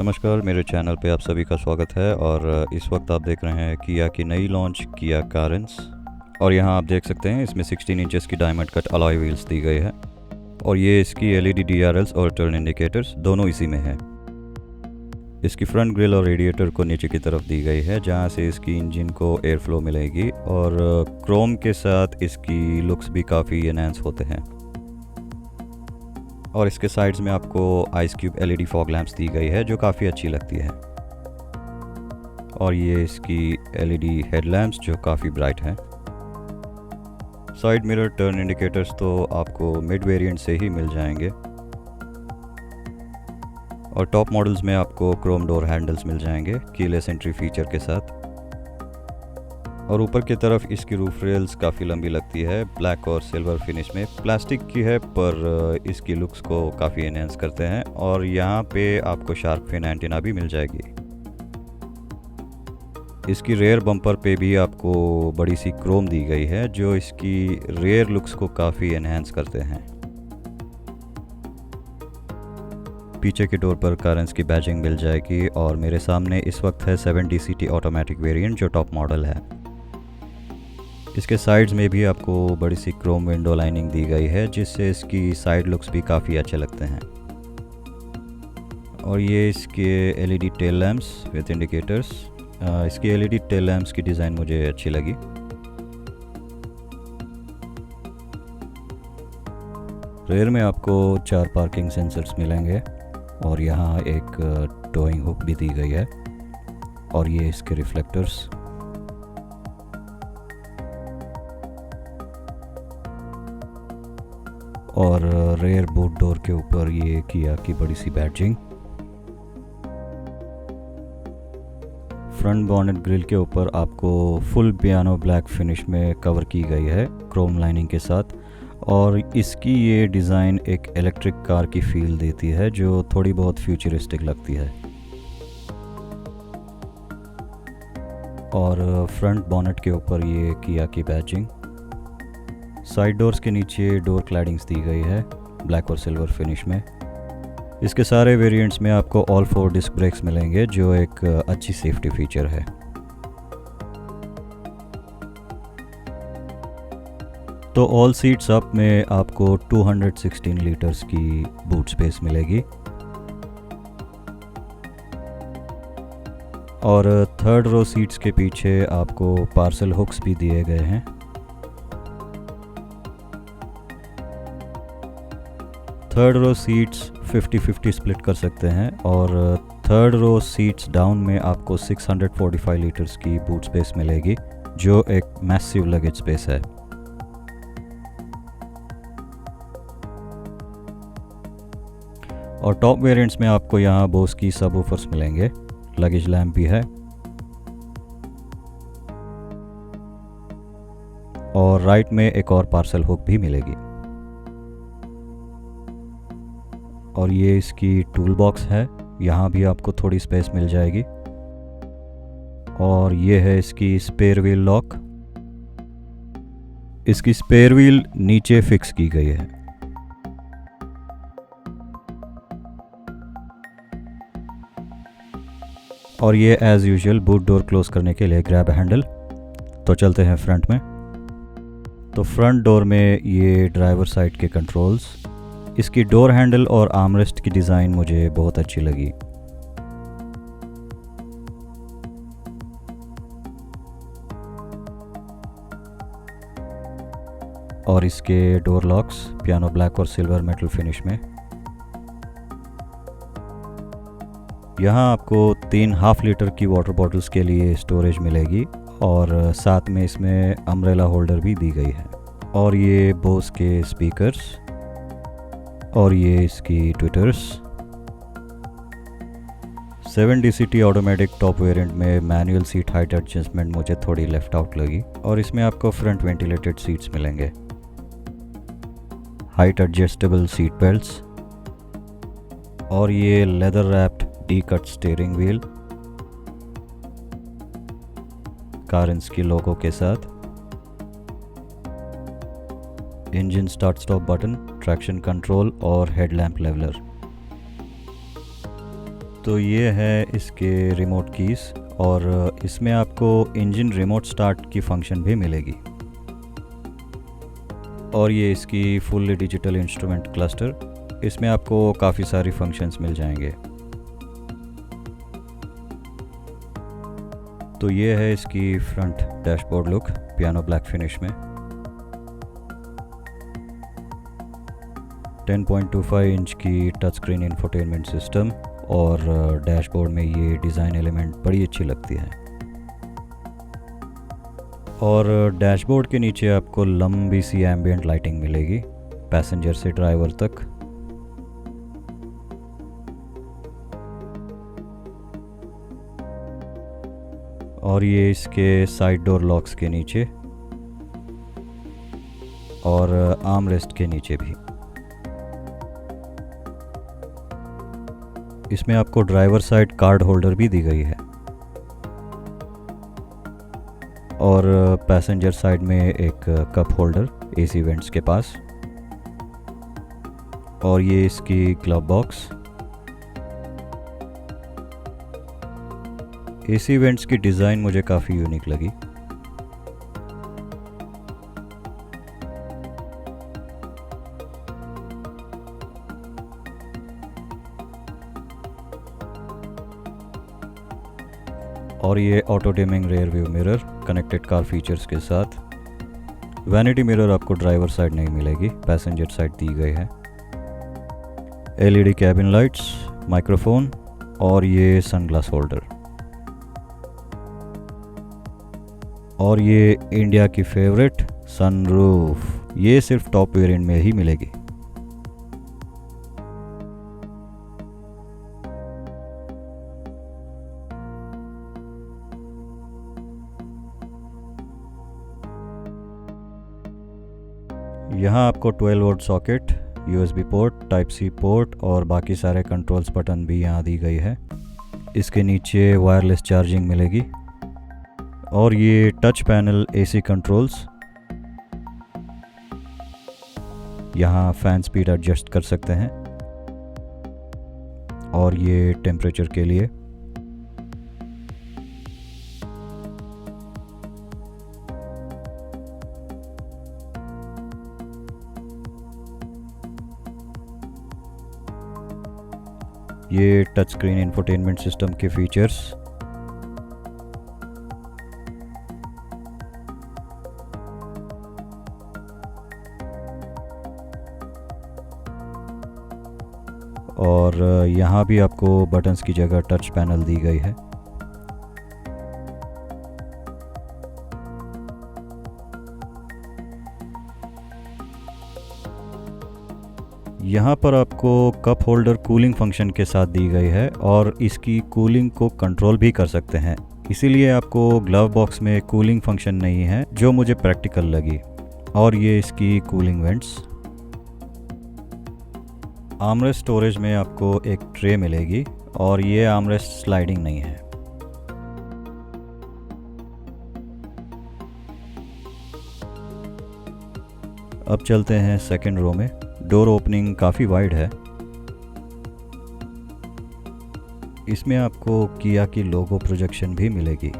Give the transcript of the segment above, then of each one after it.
नमस्कार, मेरे चैनल पे आप सभी का स्वागत है। और इस वक्त आप देख रहे हैं किया की नई लॉन्च किया कारेंस। और यहाँ आप देख सकते हैं इसमें 16 इंचेस की डायमंड कट अलॉय व्हील्स दी गई है। और ये इसकी एलईडी डीआरएल्स और टर्न इंडिकेटर्स दोनों इसी में है। इसकी फ्रंट ग्रिल और रेडिएटर को नीचे की तरफ दी गई है, जहाँ से इसकी इंजन को एयर फ्लो मिलेगी। और क्रोम के साथ इसकी लुक्स भी काफ़ी एनहांस होते हैं। और इसके साइड्स में आपको ice cube LED fog lamps दी गई है, जो काफ़ी अच्छी लगती है। और ये इसकी एलईडी हेडलैम्प्स जो काफ़ी ब्राइट हैं। साइड मिरर टर्न इंडिकेटर्स तो आपको मिड वेरिएंट से ही मिल जाएंगे। और टॉप मॉडल्स में आपको क्रोम डोर हैंडल्स मिल जाएंगे कीलेस एंट्री फीचर के साथ। और ऊपर की तरफ इसकी रूफ रेल्स काफ़ी लंबी लगती है, ब्लैक और सिल्वर फिनिश में। प्लास्टिक की है पर इसकी लुक्स को काफ़ी एनहांस करते हैं। और यहाँ पे आपको शार्क फिन एंटीना भी मिल जाएगी। इसकी रेयर बम्पर पे भी आपको बड़ी सी क्रोम दी गई है, जो इसकी रेयर लुक्स को काफ़ी एनहांस करते हैं। पीछे के डोर पर कारेंस की बैजिंग मिल जाएगी। और मेरे सामने इस वक्त है 7 DCT ऑटोमेटिक वेरिएंट, जो टॉप मॉडल है। इसके साइड्स में भी आपको बड़ी सी क्रोम विंडो लाइनिंग दी गई है, जिससे इसकी साइड लुक्स भी काफ़ी अच्छे लगते हैं। और ये इसके LED tail lamps with indicators. इसकी एलईडी टेल लैम्प्स की डिज़ाइन मुझे अच्छी लगी। रेयर में आपको 4 पार्किंग सेंसर्स मिलेंगे। और यहाँ एक टोइंग हुक भी दी गई है। और ये इसके रिफ्लेक्टर्स। और रेयर बूट डोर के ऊपर ये किया की बड़ी सी बैजिंग। फ्रंट बॉनेट ग्रिल के ऊपर आपको फुल पियानो ब्लैक फिनिश में कवर की गई है क्रोम लाइनिंग के साथ। और इसकी ये डिज़ाइन एक इलेक्ट्रिक कार की फील देती है, जो थोड़ी बहुत फ्यूचरिस्टिक लगती है। और फ्रंट बॉनेट के ऊपर ये किया की बैजिंग। साइड डोर्स के नीचे डोर क्लैडिंग्स दी गई है ब्लैक और सिल्वर फिनिश में। इसके सारे वेरिएंट्स में आपको ऑल 4 डिस्क ब्रेक्स मिलेंगे, जो एक अच्छी सेफ्टी फीचर है। तो ऑल सीट्स अप में आपको 216 लीटर्स की बूट स्पेस मिलेगी। और थर्ड रो सीट्स के पीछे आपको पार्सल हुक्स भी दिए गए हैं। थर्ड रो सीट्स 50-50 स्प्लिट कर सकते हैं। और थर्ड रो सीट्स डाउन में आपको 645 लीटर्स की बूट स्पेस मिलेगी, जो एक मैसिव लगेज स्पेस है। और टॉप वेरिएंट्स में आपको यहाँ बोस की सबवूफर्स मिलेंगे, लगेज लैम्प भी है। और राइट में एक और पार्सल हुक भी मिलेगी। और ये इसकी टूल बॉक्स है, यहाँ भी आपको थोड़ी स्पेस मिल जाएगी। और ये है इसकी स्पेयर व्हील लॉक। इसकी स्पेयर व्हील नीचे फिक्स की गई है। और ये as usual boot door close करने के लिए ग्रैब हैंडल। तो चलते हैं फ्रंट में। तो फ्रंट डोर में ये ड्राइवर साइड के कंट्रोल्स। इसकी डोर हैंडल और आर्मरेस्ट की डिज़ाइन मुझे बहुत अच्छी लगी। और इसके डोर लॉक्स पियानो ब्लैक और सिल्वर मेटल फिनिश में। यहाँ आपको 3 हाफ लीटर की वाटर बॉटल्स के लिए स्टोरेज मिलेगी। और साथ में इसमें अम्ब्रेला होल्डर भी दी गई है। और ये बोस के स्पीकर्स। और ये इसकी tweeters. 7 DCT automatic top variant में मैनुअल सीट हाइट एडजस्टमेंट मुझे थोड़ी लेफ्ट आउट लगी। और इसमें आपको फ्रंट वेंटिलेटेड सीट्स मिलेंगे, हाइट एडजस्टेबल सीट बेल्ट्स। और ये leather wrapped D cut steering wheel Carens की लोगो के साथ। Engine start stop button, traction control और हेडलैम्प लेवलर। तो ये है इसके रिमोट कीज़ और इसमें आपको इंजन रिमोट स्टार्ट की फंक्शन भी मिलेगी। और ये इसकी फुल्ली डिजिटल इंस्ट्रूमेंट क्लस्टर, इसमें आपको काफ़ी सारी फंक्शंस मिल जाएंगे। तो ये है इसकी front dashboard look piano black finish में। 10.25 इंच की टच स्क्रीन इंफोटेनमेंट सिस्टम और डैशबोर्ड में ये डिज़ाइन एलिमेंट बड़ी अच्छी लगती है। और डैशबोर्ड के नीचे आपको लंबी सी एम्बिएंट लाइटिंग मिलेगी पैसेंजर से ड्राइवर तक। और ये इसके साइड डोर लॉक्स के नीचे और आर्म रेस्ट के नीचे भी। इसमें आपको ड्राइवर साइड कार्ड होल्डर भी दी गई है और पैसेंजर साइड में एक कप होल्डर एसी वेंट्स के पास। और ये इसकी ग्लव बॉक्स। एसी वेंट्स की डिज़ाइन मुझे काफ़ी यूनिक लगी। और ये auto dimming rear view mirror connected car features के साथ। वैनिटी मिरर आपको ड्राइवर साइड नहीं मिलेगी, पैसेंजर साइड दी गई है। एलईडी कैबिन लाइट्स, माइक्रोफोन और ये सनग्लास होल्डर। और ये इंडिया की फेवरेट सनरूफ, ये सिर्फ टॉप वेरिएंट में ही मिलेगी। यहाँ आपको 12 volt socket, USB port, type C port और बाकी सारे कंट्रोल्स बटन भी यहाँ दी गई है। इसके नीचे वायरलेस चार्जिंग मिलेगी। और ये टच पैनल एसी कंट्रोल्स, यहाँ फैन स्पीड एडजस्ट कर सकते हैं। और ये टेम्परेचर के लिए। ये टच स्क्रीन इंफोटेनमेंट सिस्टम के फीचर्स। और यहाँ भी आपको बटन्स की जगह टच पैनल दी गई है। यहाँ पर आपको कप होल्डर कूलिंग फंक्शन के साथ दी गई है और इसकी कूलिंग को कंट्रोल भी कर सकते हैं, इसीलिए आपको ग्लव बॉक्स में कूलिंग फंक्शन नहीं है, जो मुझे प्रैक्टिकल लगी। और ये इसकी कूलिंग वेंट्स। आर्मरेस्ट स्टोरेज में आपको एक ट्रे मिलेगी और ये आर्मरेस्ट स्लाइडिंग नहीं है। अब चलते हैं सेकंड रो में। डोर ओपनिंग काफ़ी वाइड है। इसमें आपको किया की लोगो प्रोजेक्शन भी मिलेगी।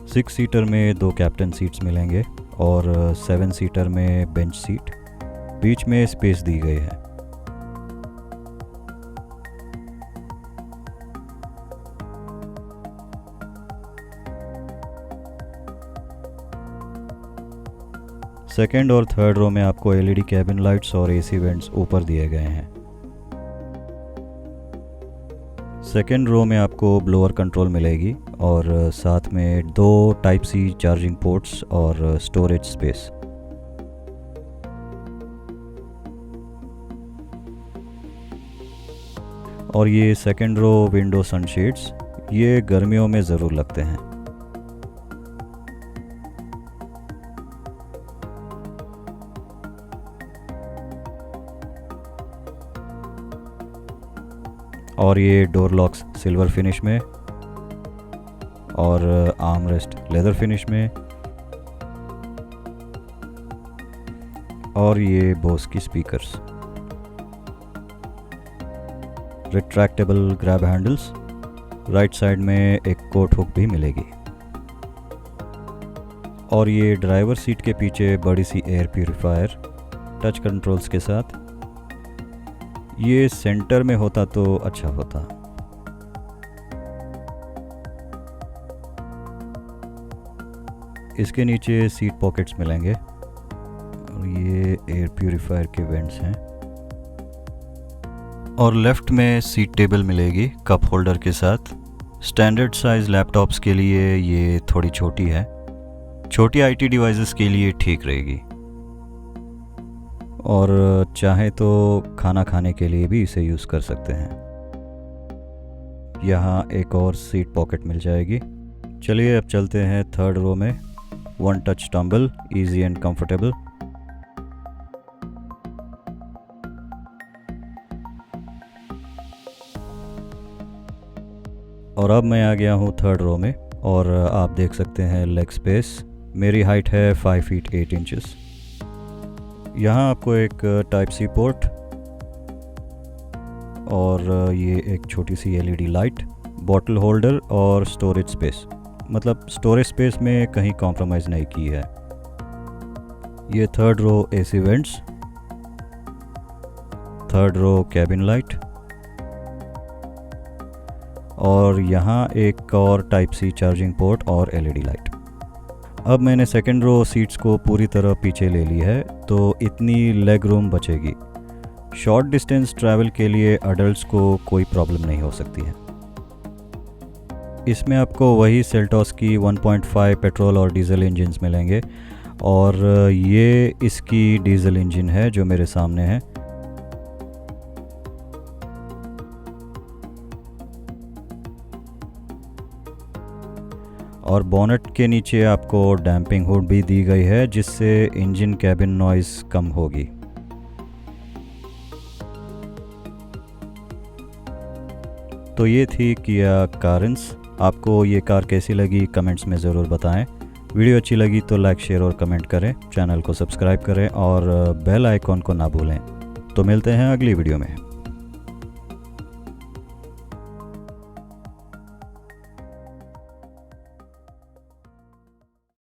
6 सीटर में 2 कैप्टन सीट्स मिलेंगे और 7 सीटर में बेंच सीट। बीच में स्पेस दी गई है। सेकेंड और थर्ड रो में आपको एलईडी कैबिन लाइट्स और एसी वेंट्स ऊपर दिए गए हैं। सेकेंड रो में आपको ब्लोअर कंट्रोल मिलेगी और साथ में 2 टाइप सी चार्जिंग पोर्ट्स और स्टोरेज स्पेस। और ये सेकेंड रो विंडो सनशेड्स, ये गर्मियों में ज़रूर लगते हैं। और ये डोर लॉक्स सिल्वर फिनिश में और आर्म रेस्ट लेदर फिनिश में। और ये बोस की speakers. Retractable grab handles, right side में एक कोट हुक भी मिलेगी। और ये ड्राइवर सीट के पीछे बड़ी सी एयर प्यूरिफायर टच कंट्रोल्स के साथ। ये सेंटर में होता तो अच्छा होता। इसके नीचे सीट पॉकेट्स मिलेंगे और ये एयर प्यूरिफायर के वेंट्स हैं। और लेफ्ट में सीट टेबल मिलेगी कप होल्डर के साथ। स्टैंडर्ड साइज लैपटॉप्स के लिए ये थोड़ी छोटी है, छोटी आईटी डिवाइसेस के लिए ठीक रहेगी। और चाहे तो खाना खाने के लिए भी इसे यूज़ कर सकते हैं। यहाँ एक और सीट पॉकेट मिल जाएगी। चलिए अब चलते हैं थर्ड रो में। One touch tumble, easy and comfortable. और अब मैं आ गया हूँ थर्ड रो में और आप देख सकते हैं लेग स्पेस। मेरी हाइट है 5 फीट 8 इंचेस। यहाँ आपको एक टाइप सी पोर्ट और ये एक छोटी सी एलईडी लाइट, बॉटल होल्डर और स्टोरेज स्पेस। मतलब स्टोरेज स्पेस में कहीं कॉम्प्रोमाइज़ नहीं की है। ये third row AC vents, third row cabin light और यहाँ एक और टाइप सी चार्जिंग पोर्ट और एलईडी लाइट। अब मैंने सेकंड रो सीट्स को पूरी तरह पीछे ले ली है तो इतनी लेग रूम बचेगी। शॉर्ट डिस्टेंस ट्रैवल के लिए अडल्ट्स को कोई प्रॉब्लम नहीं हो सकती है। इसमें आपको वही सेल्टॉस की 1.5 पेट्रोल और डीजल इंजन्स मिलेंगे और ये इसकी डीजल इंजन है जो मेरे सामने है। और बोनेट के नीचे आपको डैम्पिंग हुड भी दी गई है जिससे इंजन कैबिन नॉइज़ कम होगी। तो ये थी किया कारेंस। आपको ये कार कैसी लगी कमेंट्स में ज़रूर बताएं। वीडियो अच्छी लगी तो लाइक, शेयर और कमेंट करें। चैनल को सब्सक्राइब करें और बेल आइकॉन को ना भूलें। तो मिलते हैं अगली वीडियो में।